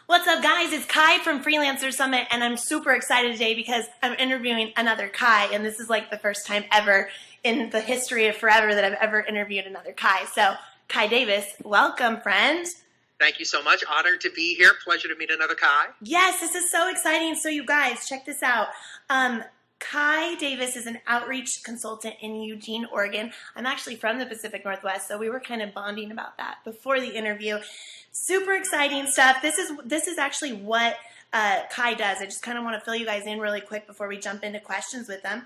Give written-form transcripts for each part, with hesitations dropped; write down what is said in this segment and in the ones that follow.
What's up, guys? It's Kai from Freelancer Summit, and I'm super excited today because I'm interviewing another Kai, and this is like the first time ever in the history of forever that I've ever interviewed another Kai. So, Kai Davis, welcome, friend. Thank you so much. Honored to be here. Pleasure to meet another Kai. Yes, this is so exciting. So, you guys, check this out. Kai Davis is an outreach consultant in Eugene, Oregon. I'm actually from the Pacific Northwest, so we were kind of bonding about that before the interview. Super exciting stuff. This is actually what Kai does. I just kind of want to fill you guys in really quick before we jump into questions with them.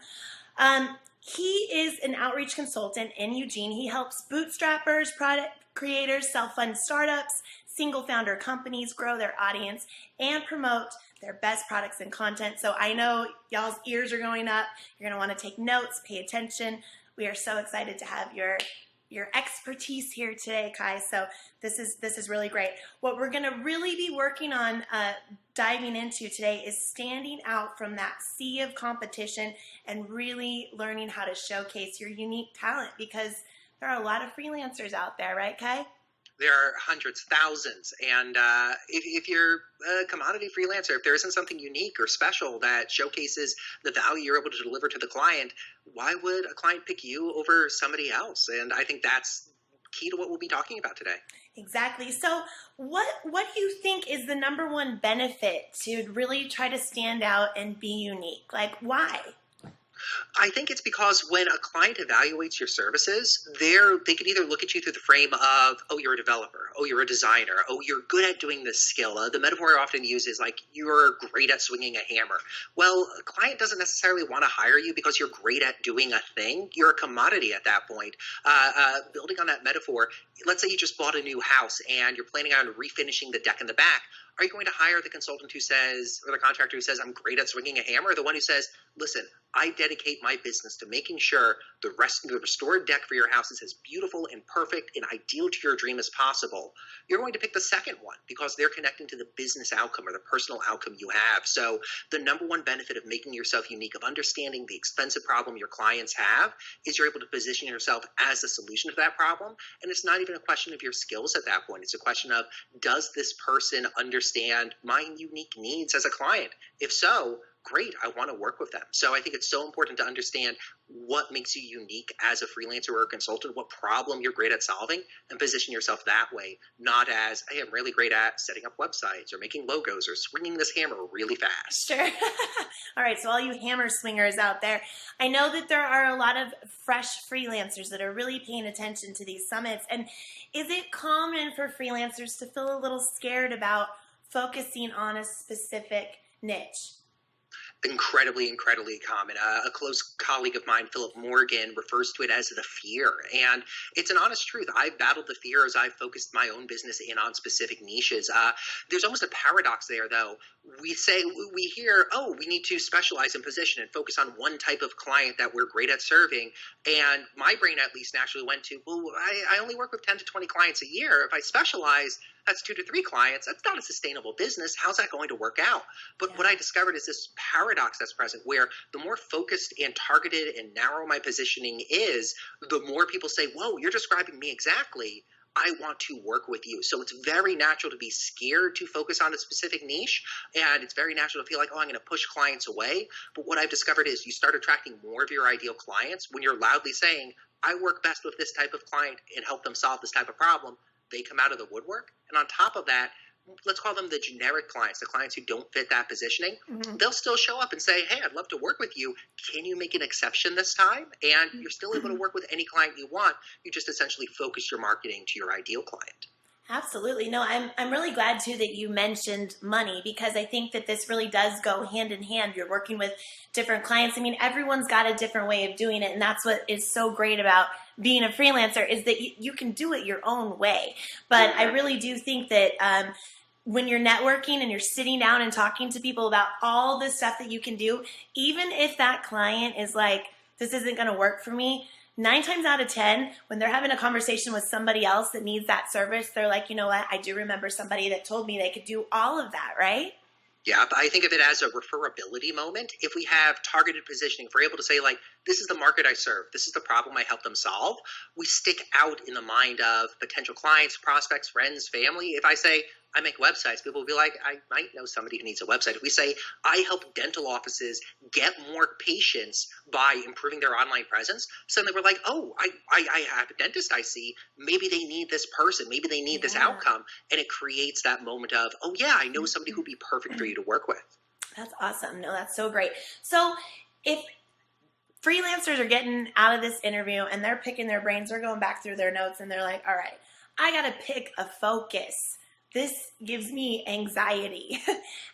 He is an outreach consultant in Eugene. He helps bootstrappers, product creators, self-fund startups, single founder companies grow their audience and promote their best products and content. So I know y'all's ears are going up. You're going to want to take notes, pay attention. We are so excited to have your expertise here today, Kai. So this is really great. What we're going to really be working on diving into today is standing out from that sea of competition and really learning how to showcase your unique talent, because there are a lot of freelancers out there, right, Kai? There are hundreds, thousands, and if you're a commodity freelancer, if there isn't something unique or special that showcases the value you're able to deliver to the client, why would a client pick you over somebody else? And I think that's key to what we'll be talking about today. Exactly. So what do you think is the number one benefit to really try to stand out and be unique? Like, why? I think it's because when a client evaluates your services, they can either look at you through the frame of, oh, you're a developer, oh, you're a designer, oh, you're good at doing this skill. The metaphor I often use is like, you're great at swinging a hammer. Well, a client doesn't necessarily want to hire you because you're great at doing a thing. You're a commodity at that point. Building on that metaphor, let's say you just bought a new house and you're planning on refinishing the deck in the back. Are you going to hire the consultant who says, or the contractor who says, I'm great at swinging a hammer, or the one who says, listen, I dedicate my business to making sure the restored deck for your house is as beautiful and perfect and ideal to your dream as possible? You're going to pick the second one because they're connecting to the business outcome or the personal outcome you have. So the number one benefit of making yourself unique, of understanding the expensive problem your clients have, is you're able to position yourself as the solution to that problem. And it's not even a question of your skills at that point. It's a question of, does this person understand my unique needs as a client? If so, great, I want to work with them. So I think it's so important to understand what makes you unique as a freelancer or a consultant, what problem you're great at solving, and position yourself that way, not as, hey, I'm really great at setting up websites or making logos or swinging this hammer really fast. Sure. All right, so all you hammer swingers out there, I know that there are a lot of fresh freelancers that are really paying attention to these summits. And is it common for freelancers to feel a little scared about focusing on a specific niche? Incredibly common. A close colleague of mine, Philip Morgan, refers to it as the fear. And it's an honest truth. I've battled the fear as I've focused my own business in on specific niches. There's almost a paradox there, though. We hear, oh, we need to specialize in position and focus on one type of client that we're great at serving. And my brain at least naturally went to, well, I only work with 10 to 20 clients a year. If I specialize, that's 2 to 3 clients. That's not a sustainable business. How's that going to work out? But what I discovered is this paradox that's present where the more focused and targeted and narrow my positioning is, the more people say, whoa, you're describing me exactly. I want to work with you. So it's very natural to be scared to focus on a specific niche. And it's very natural to feel like, oh, I'm going to push clients away. But what I've discovered is you start attracting more of your ideal clients when you're loudly saying, I work best with this type of client and help them solve this type of problem. They come out of the woodwork. And on top of that, let's call them the generic clients, the clients who don't fit that positioning. Mm-hmm. They'll still show up and say, hey, I'd love to work with you. Can you make an exception this time? And you're still able to work with any client you want. You just essentially focus your marketing to your ideal client. Absolutely. No, I'm really glad too that you mentioned money, because I think that this really does go hand in hand. You're working with different clients. I mean, everyone's got a different way of doing it. And that's what is so great about being a freelancer, is that you can do it your own way. But I really do think that when you're networking and you're sitting down and talking to people about all the stuff that you can do, even if that client is like, this isn't going to work for me, 9 times out of 10, when they're having a conversation with somebody else that needs that service, they're like, you know what, I do remember somebody that told me they could do all of that, right? Yeah, but I think of it as a referability moment. If we have targeted positioning, if we're able to say, like, this is the market I serve, this is the problem I help them solve, we stick out in the mind of potential clients, prospects, friends, family. If I say, I make websites, people will be like, I might know somebody who needs a website. If we say, I help dental offices get more patients by improving their online presence, suddenly we're like, oh, I have a dentist I see. Maybe they need this person. Maybe they need this outcome. And it creates that moment of, oh, yeah, I know somebody who'd be perfect for you to work with. That's awesome. No, that's so great. So if freelancers are getting out of this interview and they're picking their brains, they're going back through their notes and they're like, all right, I got to pick a focus. This gives me anxiety.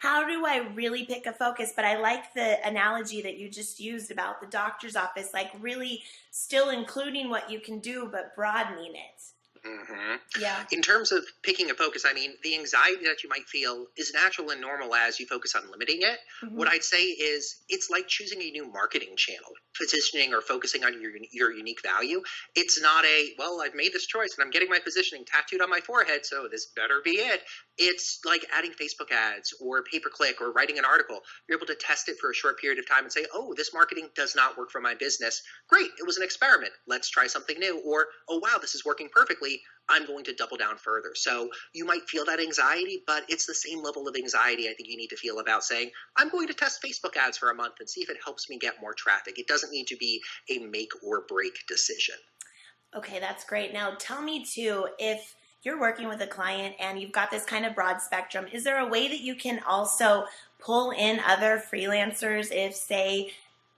How do I really pick a focus? But I like the analogy that you just used about the doctor's office, like really still including what you can do, but broadening it. Mm-hmm. Yeah. In terms of picking a focus, I mean, the anxiety that you might feel is natural and normal as you focus on limiting it. Mm-hmm. What I'd say is it's like choosing a new marketing channel, positioning or focusing on your unique value. It's not a, well, I've made this choice and I'm getting my positioning tattooed on my forehead, so this better be it. It's like adding Facebook ads or pay-per-click or writing an article. You're able to test it for a short period of time and say, oh, this marketing does not work for my business. Great, it was an experiment. Let's try something new. Or, oh, wow, this is working perfectly. I'm going to double down further. So you might feel that anxiety, but it's the same level of anxiety I think you need to feel about saying, I'm going to test Facebook ads for a month and see if it helps me get more traffic. It doesn't need to be a make or break decision. Okay, that's great. Now tell me too, if you're working with a client and you've got this kind of broad spectrum, is there a way that you can also pull in other freelancers if, say,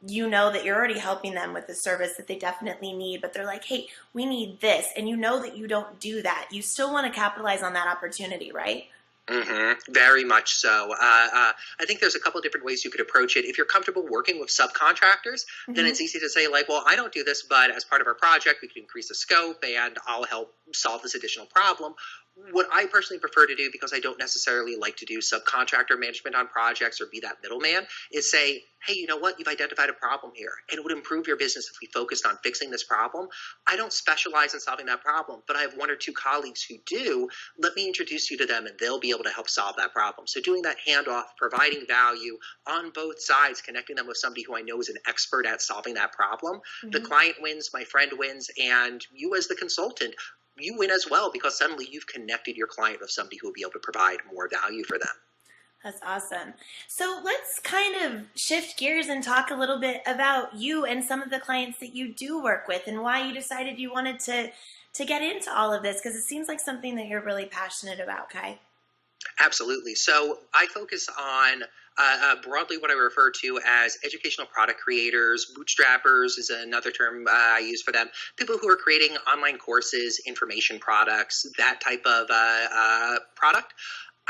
you know that you're already helping them with the service that they definitely need, but they're like, hey, we need this, and you know that you don't do that. You still want to capitalize on that opportunity, right? Mm-hmm. Very much so. I think there's a couple of different ways you could approach it. If you're comfortable working with subcontractors, then it's easy to say like, well, I don't do this, but as part of our project, we can increase the scope and I'll help solve this additional problem. What I personally prefer to do, because I don't necessarily like to do subcontractor management on projects or be that middleman, is say, hey, you know what? You've identified a problem here, and it would improve your business if we focused on fixing this problem. I don't specialize in solving that problem, but I have one or two colleagues who do. Let me introduce you to them, and they'll be able to help solve that problem. So doing that handoff, providing value on both sides, connecting them with somebody who I know is an expert at solving that problem. The client wins, my friend wins, and you as the consultant, you win as well, because suddenly you've connected your client with somebody who will be able to provide more value for them. That's awesome. So let's kind of shift gears and talk a little bit about you and some of the clients that you do work with and why you decided you wanted to get into all of this, because it seems like something that you're really passionate about, Kai. Absolutely. So I focus on broadly what I refer to as educational product creators. Bootstrappers is another term I use for them. People who are creating online courses, information products, that type of product.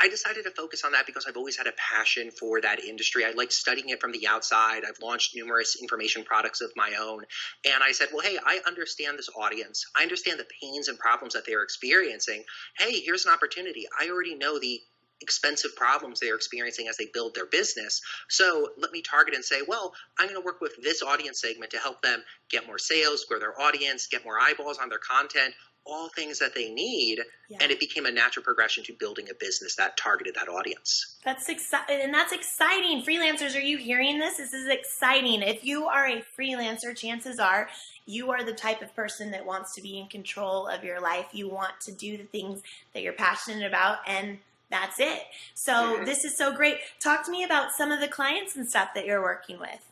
I decided to focus on that because I've always had a passion for that industry. I like studying it from the outside. I've launched numerous information products of my own. And I said, well, hey, I understand this audience. I understand the pains and problems that they're experiencing. Hey, here's an opportunity. I already know the expensive problems they're experiencing as they build their business. So let me target and say, well, I'm going to work with this audience segment to help them get more sales, grow their audience, get more eyeballs on their content, all things that they need. Yeah. And it became a natural progression to building a business that targeted that audience. That's exciting. And that's exciting. Freelancers, are you hearing this? This is exciting. If you are a freelancer, chances are you are the type of person that wants to be in control of your life. You want to do the things that you're passionate about, and that's it. So This is so great. Talk to me about some of the clients and stuff that you're working with.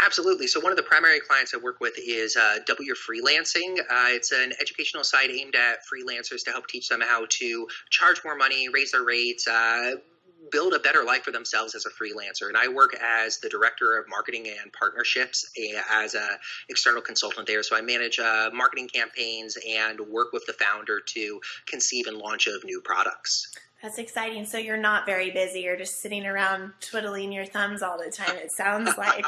Absolutely. So one of the primary clients I work with is Double Your Freelancing. It's an educational site aimed at freelancers to help teach them how to charge more money, raise their rates, build a better life for themselves as a freelancer. And I work as the director of marketing and partnerships as an external consultant there. So I manage marketing campaigns and work with the founder to conceive and launch of new products. That's exciting. So you're not very busy. You're just sitting around twiddling your thumbs all the time, it sounds like.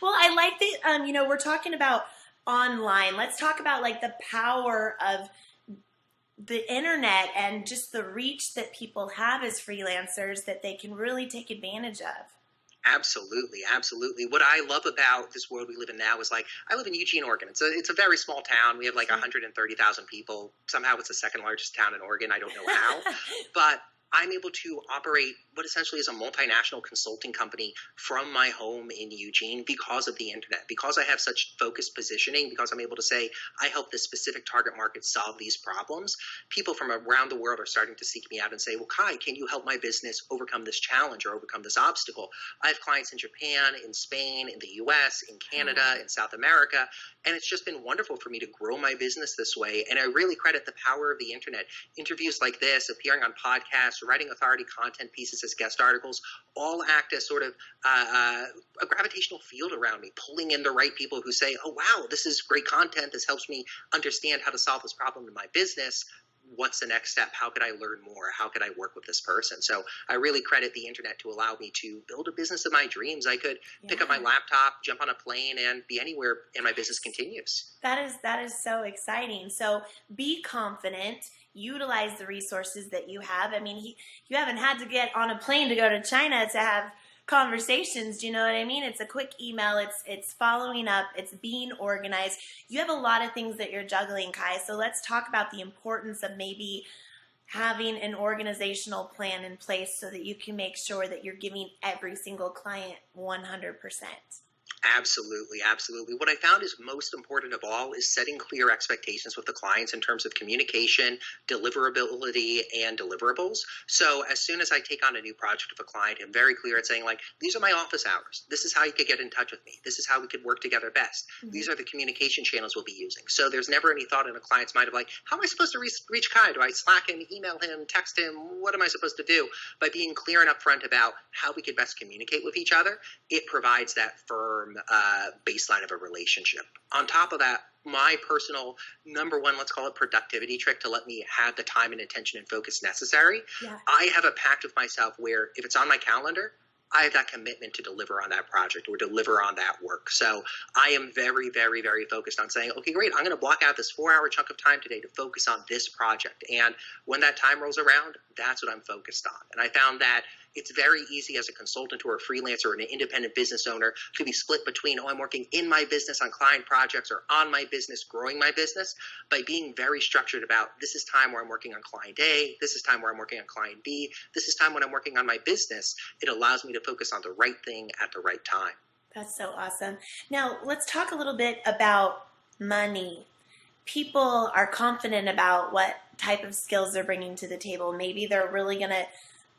Well, I like that, we're talking about online. Let's talk about like the power of the internet and just the reach that people have as freelancers that they can really take advantage of. Absolutely, absolutely. What I love about this world we live in now is like, I live in Eugene, Oregon. It's a very small town. We have like 130,000 people. Somehow it's the second largest town in Oregon. I don't know how. But I'm able to operate what essentially is a multinational consulting company from my home in Eugene because of the internet, because I have such focused positioning, because I'm able to say, I help this specific target market solve these problems. People from around the world are starting to seek me out and say, well, Kai, can you help my business overcome this challenge or overcome this obstacle? I have clients in Japan, in Spain, in the US, in Canada, in South America, and it's just been wonderful for me to grow my business this way. And I really credit the power of the internet. Interviews like this, appearing on podcasts, writing authority content pieces as guest articles, all act as sort of a gravitational field around me, pulling in the right people who say, oh, wow, this is great content. This helps me understand how to solve this problem in my business. What's the next step? How could I learn more? How could I work with this person? So I really credit the internet to allow me to build a business of my dreams. I could pick up my laptop, jump on a plane, and be anywhere, and my business continues. That is so exciting. So be confident. Utilize the resources that you have. I mean, you haven't had to get on a plane to go to China to have conversations. Do you know what I mean? It's a quick email. It's following up. It's being organized. You have a lot of things that you're juggling, Kai. So let's talk about the importance of maybe having an organizational plan in place so that you can make sure that you're giving every single client 100%. Absolutely, absolutely. What I found is most important of all is setting clear expectations with the clients in terms of communication, deliverability, and deliverables. So as soon as I take on a new project with a client, I'm very clear at saying, like, these are my office hours. This is how you could get in touch with me. This is how we could work together best. Mm-hmm. These are the communication channels we'll be using. So there's never any thought in a client's mind of like, how am I supposed to reach Kai? Do I Slack him, email him, text him? What am I supposed to do? By being clear and upfront about how we could best communicate with each other, it provides that firm baseline of a relationship. On top of that, my personal number one, let's call it productivity trick to let me have the time and attention and focus necessary. Yeah. I have a pact with myself where if it's on my calendar, I have that commitment to deliver on that project or deliver on that work. So I am very, very, very focused on saying, okay, great, I'm going to block out this 4-hour chunk of time today to focus on this project. And when that time rolls around, that's what I'm focused on. And I found that it's very easy as a consultant or a freelancer or an independent business owner to be split between, oh, I'm working in my business on client projects or on my business, growing my business, by being very structured about this is time where I'm working on client A, this is time where I'm working on client B, this is time when I'm working on my business. It allows me to focus on the right thing at the right time. That's so awesome. Now, let's talk a little bit about money. People are confident about what type of skills they're bringing to the table. Maybe they're really going to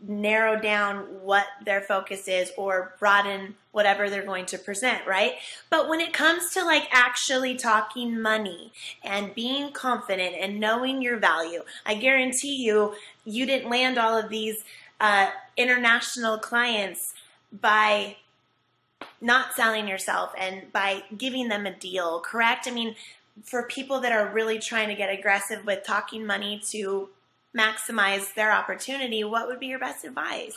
narrow down what their focus is or broaden whatever they're going to present, right? But when it comes to like actually talking money and being confident and knowing your value, I guarantee you, you didn't land all of these international clients by not selling yourself and by giving them a deal, correct? I mean, for people that are really trying to get aggressive with talking money to maximize their opportunity, what would be your best advice?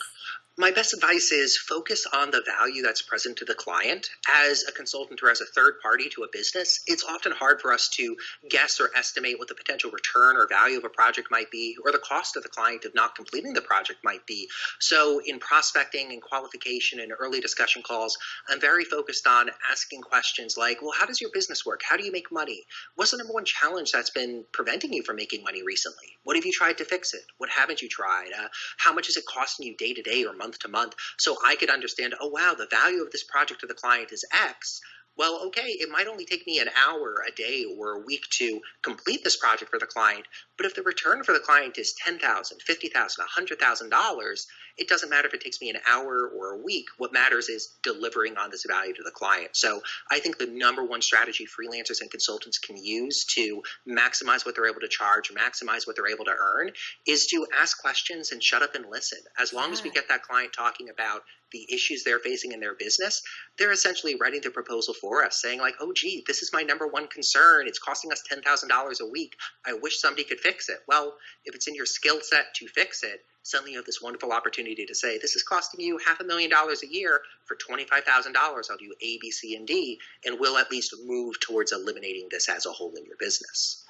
My best advice is focus on the value that's present to the client. As a consultant or as a third party to a business, it's often hard for us to guess or estimate what the potential return or value of a project might be, or the cost of the client of not completing the project might be. So in prospecting and qualification and early discussion calls, I'm very focused on asking questions like, well, how does your business work? How do you make money? What's the number one challenge that's been preventing you from making money recently? What have you tried to fix it? What haven't you tried? How much is it costing you day to day or month to month? So I could understand, oh, wow, the value of this project to the client is X. Well, okay, it might only take me an hour, a day, or a week to complete this project for the client. But if the return for the client is $10,000, $50,000, $100,000, it doesn't matter if it takes me an hour or a week. What matters is delivering on this value to the client. So I think the number one strategy freelancers and consultants can use to maximize what they're able to charge, maximize what they're able to earn, is to ask questions and shut up and listen. As long as we get that client talking about the issues they're facing in their business, they're essentially writing the proposal for us, saying like, oh, gee, this is my number one concern. It's costing us $10,000 a week. I wish somebody could fix it. Well, if it's in your skill set to fix it, suddenly you have this wonderful opportunity to say, this is costing you $500,000 a year for $25,000. I'll do A, B, C, and D, and we'll at least move towards eliminating this as a whole in your business.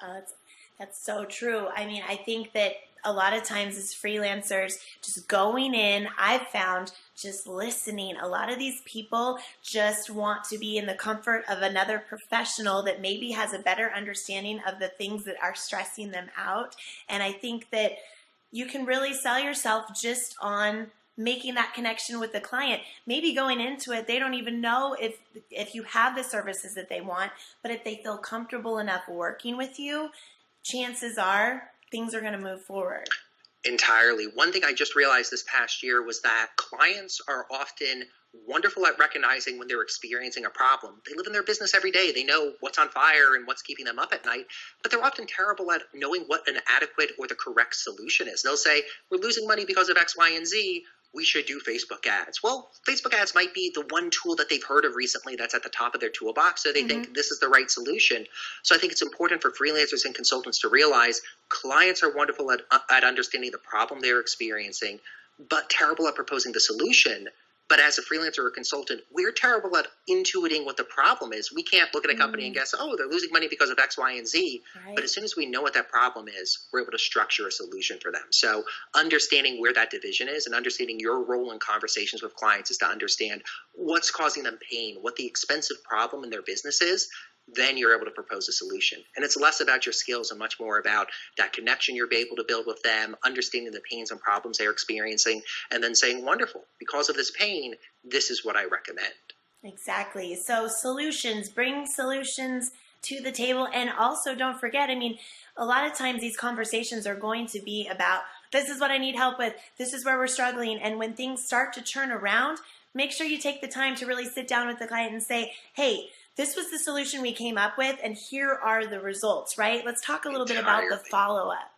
That's so true. I mean, I think that a lot of times as freelancers, just going in, I've found just listening. A lot of these people just want to be in the comfort of another professional that maybe has a better understanding of the things that are stressing them out. And I think that you can really sell yourself just on making that connection with the client. Maybe going into it, they don't even know if you have the services that they want, but if they feel comfortable enough working with you, chances are things are going to move forward. Entirely. One thing I just realized this past year was that clients are often wonderful at recognizing when they're experiencing a problem. They live in their business every day. They know what's on fire and what's keeping them up at night, but they're often terrible at knowing what an adequate or the correct solution is. They'll say, we're losing money because of X, Y, and Z. We should do Facebook ads. Well, Facebook ads might be the one tool that they've heard of recently that's at the top of their toolbox, so they think this is the right solution. So I think it's important for freelancers and consultants to realize clients are wonderful at understanding the problem they're experiencing, but terrible at proposing the solution. But as a freelancer or consultant, we're terrible at intuiting what the problem is. We can't look at a company and guess, oh, they're losing money because of X, Y, and Z. Right. But as soon as we know what that problem is, we're able to structure a solution for them. So understanding where that division is and understanding your role in conversations with clients is to understand what's causing them pain, what the expensive problem in their business is. Then you're able to propose a solution. And it's less about your skills and much more about that connection you're able to build with them, understanding the pains and problems they're experiencing, and then saying, wonderful, because of this pain, this is what I recommend. Exactly. So solutions, bring solutions to the table. And also don't forget, I mean, a lot of times these conversations are going to be about, this is what I need help with, this is where we're struggling. And when things start to turn around, make sure you take the time to really sit down with the client and say, hey, this was the solution we came up with, and here are the results, right? Let's talk a little bit about the follow-up.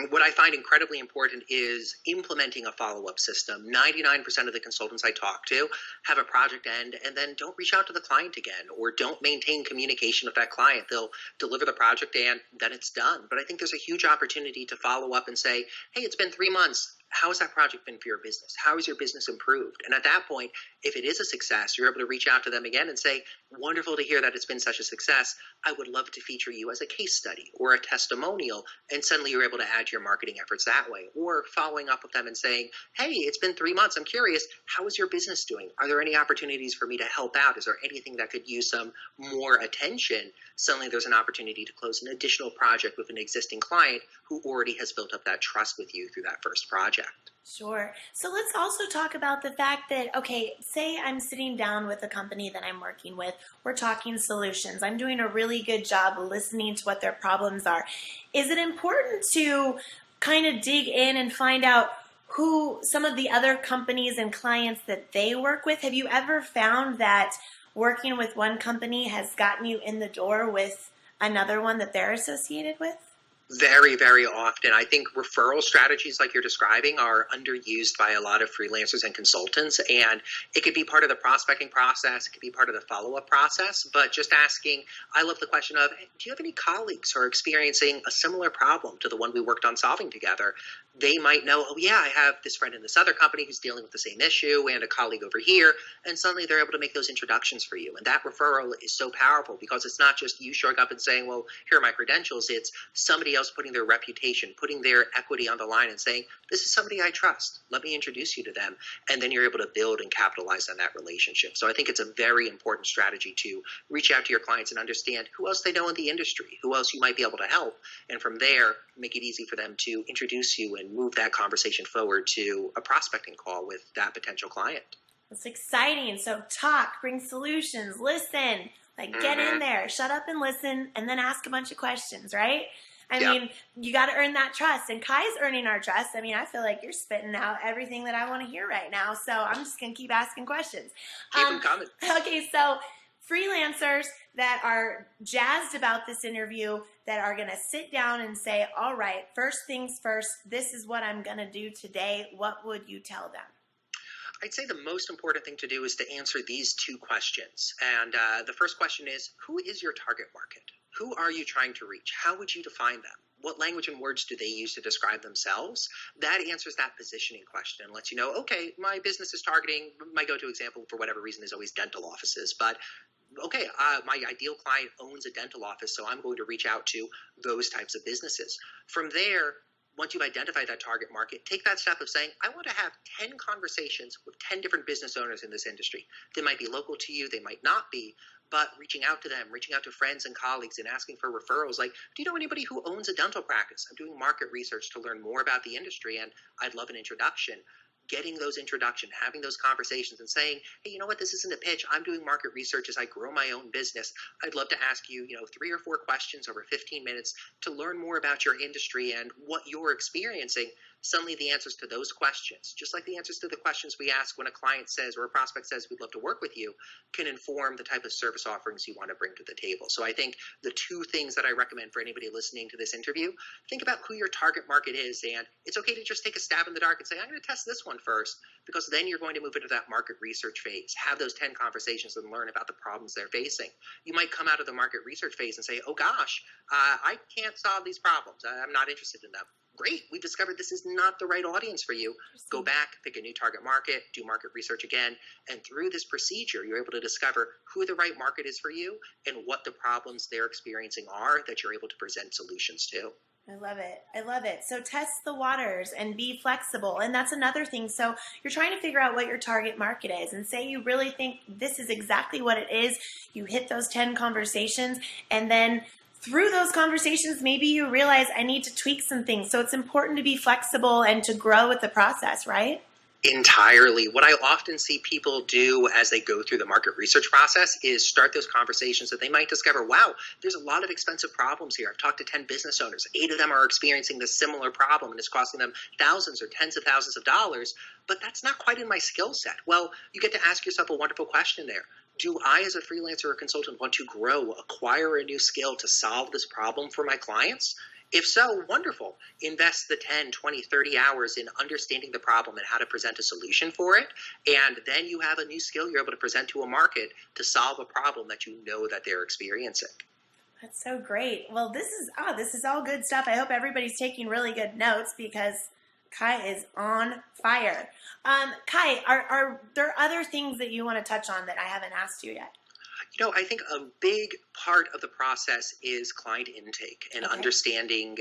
What I find incredibly important is implementing a follow-up system. 99% of the consultants I talk to have a project end and then don't reach out to the client again or don't maintain communication with that client. They'll deliver the project and then it's done. But I think there's a huge opportunity to follow up and say, hey, it's been 3 months. How has that project been for your business? How has your business improved? And at that point, if it is a success, you're able to reach out to them again and say, wonderful to hear that it's been such a success. I would love to feature you as a case study or a testimonial. And suddenly you're able to add to your marketing efforts that way. Or following up with them and saying, hey, it's been 3 months. I'm curious, how is your business doing? Are there any opportunities for me to help out? Is there anything that could use some more attention? Suddenly there's an opportunity to close an additional project with an existing client who already has built up that trust with you through that first project. Sure. So let's also talk about the fact that, okay, say I'm sitting down with a company that I'm working with. We're talking solutions. I'm doing a really good job listening to what their problems are. Is it important to kind of dig in and find out who some of the other companies and clients that they work with? Have you ever found that working with one company has gotten you in the door with another one that they're associated with? Very, very often. I think referral strategies like you're describing are underused by a lot of freelancers and consultants, and it could be part of the prospecting process. It could be part of the follow-up process, but just asking, I love the question of, hey, do you have any colleagues who are experiencing a similar problem to the one we worked on solving together? They might know, oh yeah, I have this friend in this other company who's dealing with the same issue and a colleague over here, and suddenly they're able to make those introductions for you. And that referral is so powerful because it's not just you showing up and saying, well, here are my credentials. It's somebody else putting their reputation, putting their equity on the line and saying, this is somebody I trust. Let me introduce you to them. And then you're able to build and capitalize on that relationship. So I think it's a very important strategy to reach out to your clients and understand who else they know in the industry, who else you might be able to help. And from there, make it easy for them to introduce you and move that conversation forward to a prospecting call with that potential client. It's exciting. So talk, bring solutions, listen, like get in there, shut up and listen, and then ask a bunch of questions, right? I mean, you got to earn that trust, and Kai's earning our trust. I mean, I feel like you're spitting out everything that I want to hear right now, so I'm just going to keep asking questions. Keep them coming. Okay, so freelancers that are jazzed about this interview, that are going to sit down and say, all right, first things first, this is what I'm going to do today. What would you tell them? I'd say the most important thing to do is to answer these two questions. And the first question is, who is your target market? Who are you trying to reach? How would you define them? What language and words do they use to describe themselves? That answers that positioning question and lets you know, okay, my business is targeting, my go-to example for whatever reason is always dental offices, but okay, my ideal client owns a dental office, so I'm going to reach out to those types of businesses. From there, once you've identified that target market, take that step of saying, I want to have 10 conversations with 10 different business owners in this industry. They might be local to you, they might not be, but reaching out to them, reaching out to friends and colleagues and asking for referrals. Like, do you know anybody who owns a dental practice? I'm doing market research to learn more about the industry and I'd love an introduction. Getting those introductions, having those conversations and saying, hey, you know what, this isn't a pitch. I'm doing market research as I grow my own business. I'd love to ask you, 3 or 4 questions over 15 minutes to learn more about your industry and what you're experiencing. Suddenly the answers to those questions, just like the answers to the questions we ask when a client says or a prospect says, we'd love to work with you, can inform the type of service offerings you want to bring to the table. So I think the 2 things that I recommend for anybody listening to this interview, think about who your target market is. And it's okay to just take a stab in the dark and say, I'm going to test this one first, because then you're going to move into that market research phase, have those 10 conversations and learn about the problems they're facing. You might come out of the market research phase and say, oh gosh, I can't solve these problems. I'm not interested in them. Great, we discovered this is not the right audience for you. Go back, pick a new target market, do market research again, and through this procedure, you're able to discover who the right market is for you and what the problems they're experiencing are that you're able to present solutions to. I love it. I love it. So test the waters and be flexible. And that's another thing. So you're trying to figure out what your target market is and say you really think this is exactly what it is. You hit those 10 conversations, and then through those conversations, maybe you realize I need to tweak some things. So it's important to be flexible and to grow with the process, right? Entirely. What I often see people do as they go through the market research process is start those conversations that they might discover, wow, there's a lot of expensive problems here. I've talked to 10 business owners. 8 of them are experiencing this similar problem and it's costing them thousands or tens of thousands of dollars, but that's not quite in my skill set. Well, you get to ask yourself a wonderful question there. Do I, as a freelancer or consultant, want to grow, acquire a new skill to solve this problem for my clients? If so, wonderful. Invest the 10, 20, 30 hours in understanding the problem and how to present a solution for it. And then you have a new skill you're able to present to a market to solve a problem that you know that they're experiencing. That's so great. Well, this is all good stuff. I hope everybody's taking really good notes because Kai is on fire. Kai, are there other things that you want to touch on that I haven't asked you yet? I think a big part of the process is client intake and understanding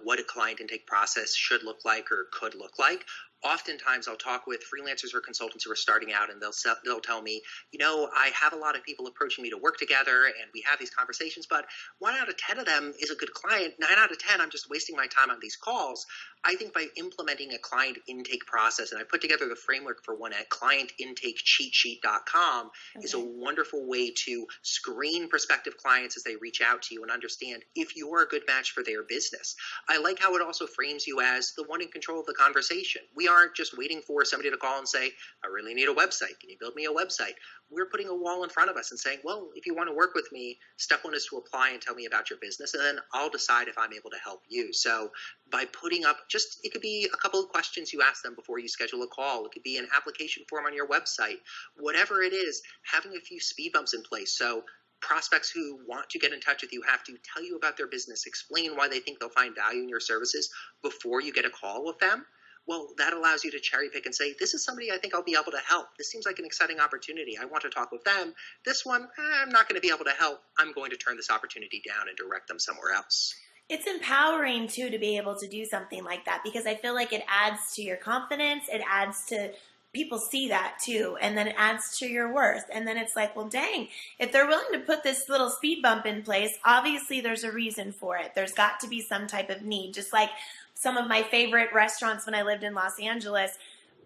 what a client intake process should look like or could look like. Oftentimes I'll talk with freelancers or consultants who are starting out and they'll tell me, I have a lot of people approaching me to work together and we have these conversations, but 1 out of 10 of them is a good client. 9 out of 10, I'm just wasting my time on these calls. I think by implementing a client intake process, and I put together the framework for one at clientintakecheatsheet.com, is a wonderful way to screen prospective clients as they reach out to you and understand if you're a good match for their business. I like how it also frames you as the one in control of the conversation. We aren't just waiting for somebody to call and say, I really need a website. Can you build me a website? We're putting a wall in front of us and saying, well, if you want to work with me, step 1 is to apply and tell me about your business, and then I'll decide if I'm able to help you. So by putting up it could be a couple of questions you ask them before you schedule a call. It could be an application form on your website. Whatever it is, having a few speed bumps in place. So prospects who want to get in touch with you have to tell you about their business, explain why they think they'll find value in your services before you get a call with them. Well, that allows you to cherry pick and say, this is somebody I think I'll be able to help. This seems like an exciting opportunity. I want to talk with them. This one, I'm not going to be able to help. I'm going to turn this opportunity down and direct them somewhere else. It's empowering, too, to be able to do something like that because I feel like it adds to your confidence. It adds to people see that, too, and then it adds to your worth. And then it's like, well, dang, if they're willing to put this little speed bump in place, obviously there's a reason for it. There's got to be some type of need. Just like some of my favorite restaurants when I lived in Los Angeles,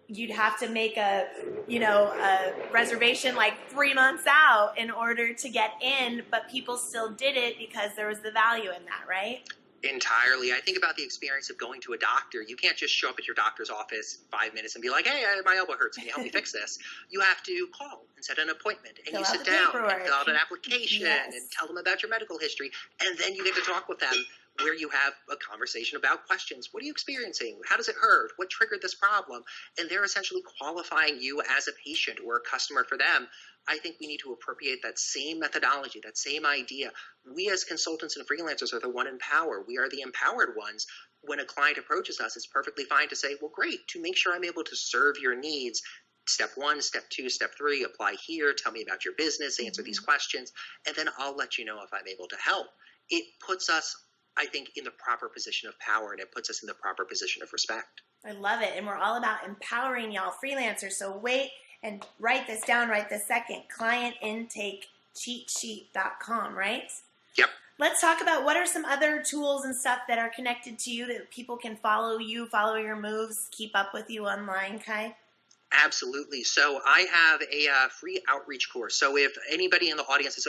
you'd have to make a reservation like 3 months out in order to get in, but people still did it because there was the value in that, right? Entirely. I think about the experience of going to a doctor. You can't just show up at your doctor's office in 5 minutes and be like, hey, my elbow hurts. Can you help me fix this? You have to call and set an appointment, and you sit down and fill out an application and tell them about your medical history, and then you get to talk with them where you have a conversation about questions. What are you experiencing? How does it hurt? What triggered this problem? And they're essentially qualifying you as a patient or a customer for them. I think we need to appropriate that same methodology, that same idea. We as consultants and freelancers are the one in power. We are the empowered ones. When a client approaches us, it's perfectly fine to say, well, great, to make sure I'm able to serve your needs, step 1, step 2, step 3, apply here, tell me about your business, answer these questions, and then I'll let you know if I'm able to help. It puts us, I think, in the proper position of power, and it puts us in the proper position of respect. I love it. And we're all about empowering y'all freelancers. So wait and write this down right this second. Client intake cheatsheet.com, right? Yep. Let's talk about what are some other tools and stuff that are connected to you that people can follow you, follow your moves, keep up with you online, Kai? Absolutely. So I have a free outreach course. So if anybody in the audience has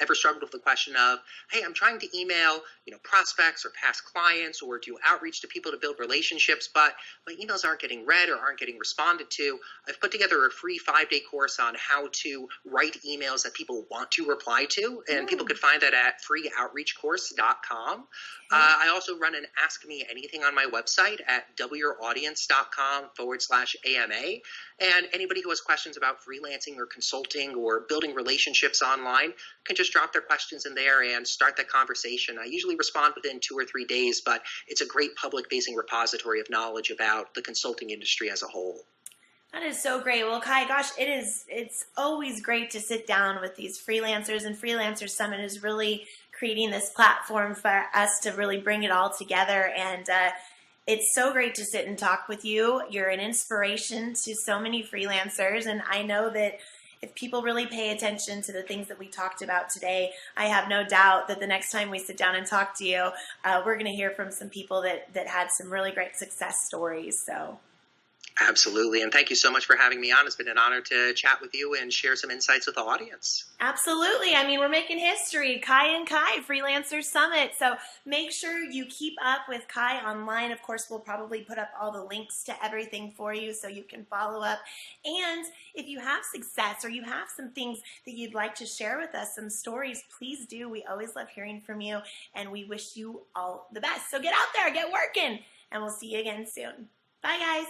ever struggled with the question of, hey, I'm trying to email, prospects or past clients or do outreach to people to build relationships, but my emails aren't getting read or aren't getting responded to, I've put together a free 5-day course on how to write emails that people want to reply to. And people could find that at freeoutreachcourse.com. I also run an Ask Me Anything on my website at doubleyouraudience.com/AMA. And anybody who has questions about freelancing or consulting or building relationships online can just drop their questions in there and start that conversation. I usually respond within 2 or 3 days, but it's a great public-facing repository of knowledge about the consulting industry as a whole. That is so great. Well, Kai, gosh, it's always great to sit down with these freelancers, and Freelancer Summit is really creating this platform for us to really bring it all together. And it's so great to sit and talk with you. You're an inspiration to so many freelancers, and I know that if people really pay attention to the things that we talked about today, I have no doubt that the next time we sit down and talk to you, we're going to hear from some people that had some really great success stories. So. Absolutely. And thank you so much for having me on. It's been an honor to chat with you and share some insights with the audience. Absolutely. I mean, we're making history. Kai and Kai, Freelancer Summit. So make sure you keep up with Kai online. Of course, we'll probably put up all the links to everything for you so you can follow up. And if you have success or you have some things that you'd like to share with us, some stories, please do. We always love hearing from you, and we wish you all the best. So get out there, get working, and we'll see you again soon. Bye, guys.